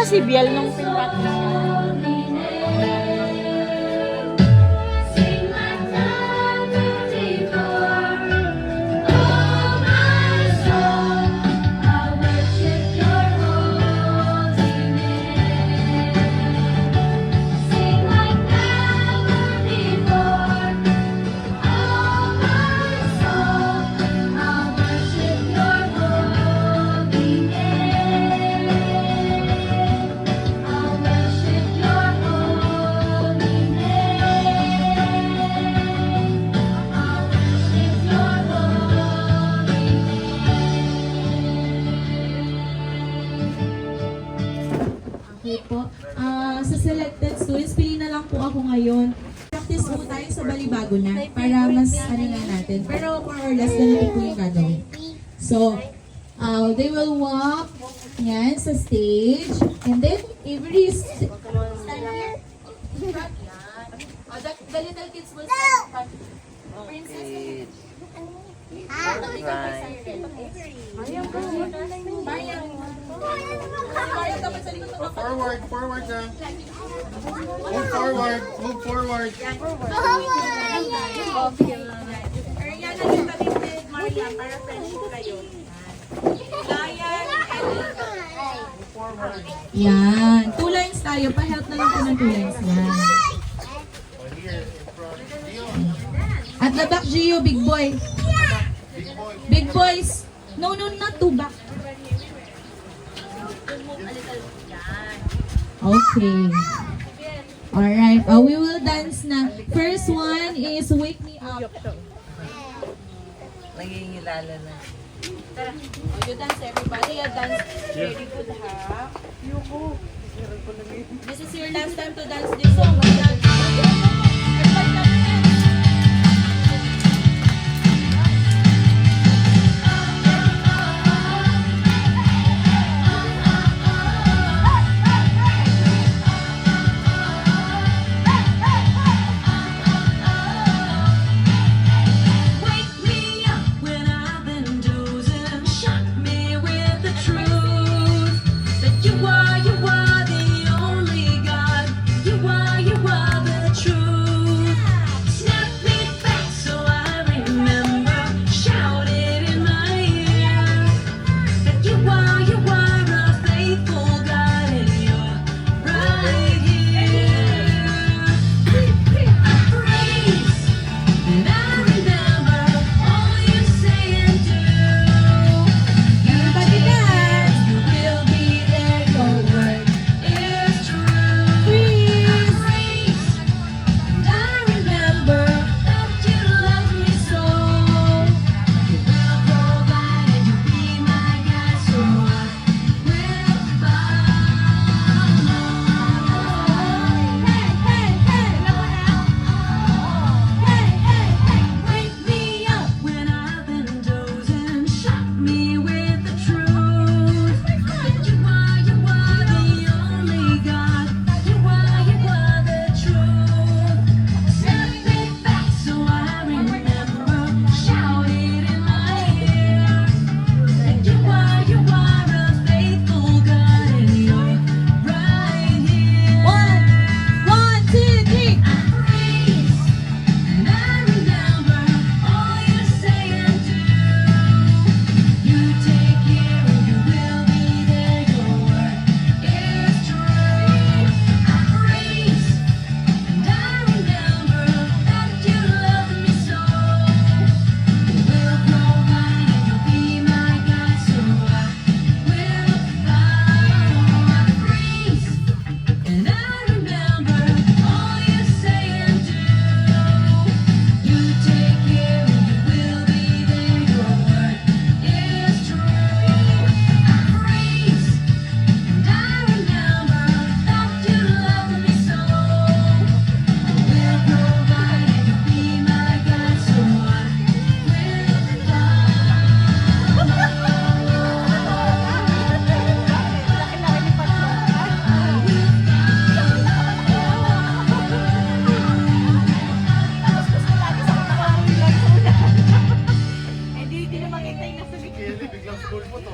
si Biel nung pinratis niya. Okay po. Sa selected students, pili na lang po ako ngayon. Practice po tayo sa balibago na para mas ano na natin. Pero more or less, ganito po yung gagawin. So, they will walk yan sa stage. And then, every stand here. The little kids will stand in front. Princess. Forward, forward na. Move forward, move forward. Ariana, yung talikid, Mariam, para friendship kayo. Lion, Yan. 2 lines tayo. Pa-help na lang po ng 2 lines. Yan. At the back, Gio, big boy. Big boys. No, not 2 back. Okay. Alright. We will dance na. First one is Wake Me Up. Nangingilala na. Tara, you dance everybody. You dance very good ha. This is your last time to dance this song. Biglang school po to.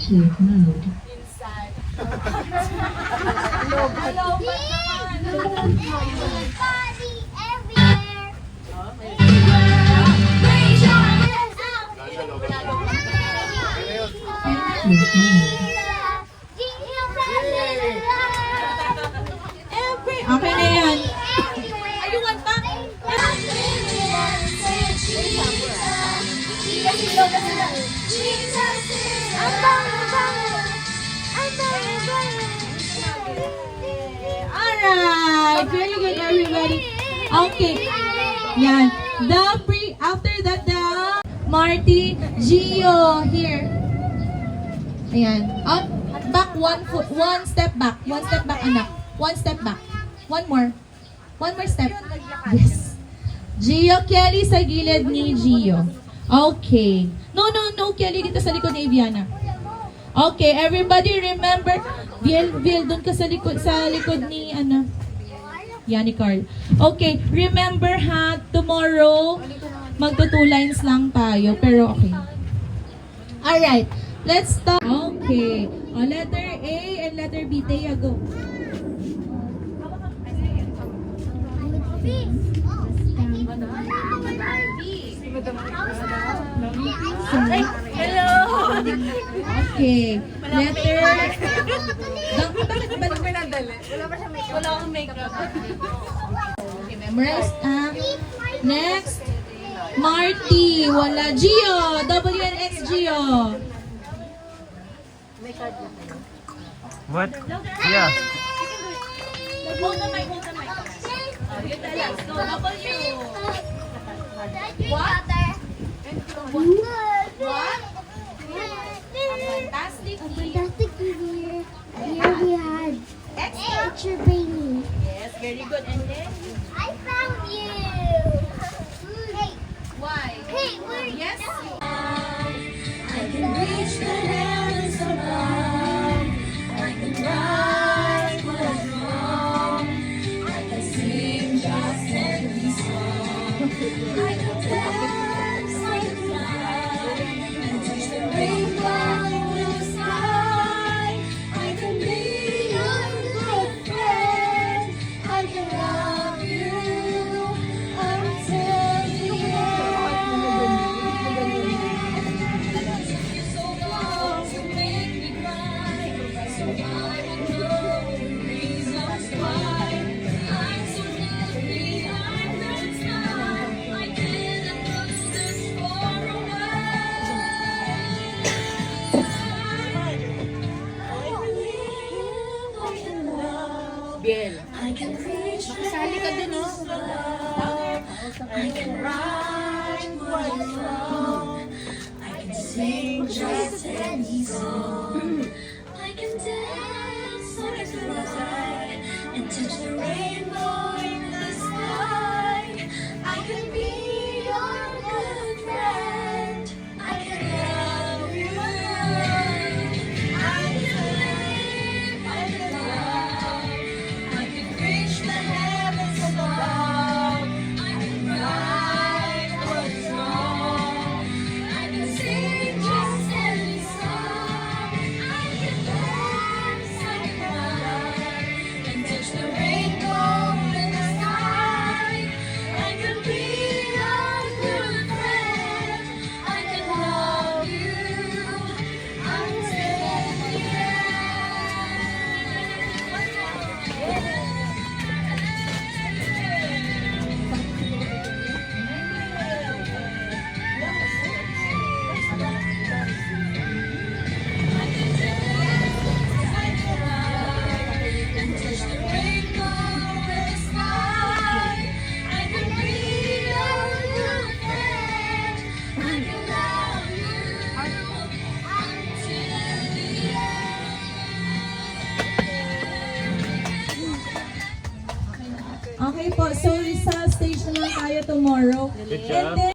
Initiate mode. Inside. Everybody, everywhere. Oh, may Raise your hands up. Okay na yan. ayungan pa. Alright, very good everybody. Okay, yan. After that, the Marty, Gio, here. Ayan. Up, back, one step back. One step back, anak. One step back. One more step. Yes. Gio, Kelly sa gilid ni Gio. Okay. No, Kelly, dito sa likod ni Aviana. Okay, everybody remember, Viel, doon ka sa likod ni, yan ni Carl. Okay, remember ha, tomorrow, magto 2 lines lang tayo, pero okay. Alright, let's start. Okay, letter A and letter B, Thea, go. Hello. Okay, letter... Bakit ba? Wala akong makeup. Okay, memorize. Next, Marty, wala. Gio, W and X Gio. What? Yeah. Hold the mic. You tell us. Go, W. What? What? Fantastic. Here we had extra baby. Yes, very good. And then, I found you. Hey, why? hey, where? Yes. I can reach the heavens above. I can write what's wrong. I can sing just any song. I can dance, I can fly, and touch the rainbow in the sky. I can be your good friend. I can love you until the end. So long to make me cry, so I will know the reasons why. I'm so happy I'm not time. I didn't lose this for a while. I believe I can love. Biel. I can reach the Sali ka dun, oh. I can write what is wrong. I can sing just any song. I can dance, I can fly, and touch the rainbow in the sky. I can be your good friend. I can love you. I can live, I can love. I can reach the heavens above. I can write what's wrong. I can sing just any song. I can dance, I can fly, and touch the rainbow in the sky. I can be your good friend. I can love you until the end. Okay po, so result stage na lang tayo tomorrow. Good And job. then,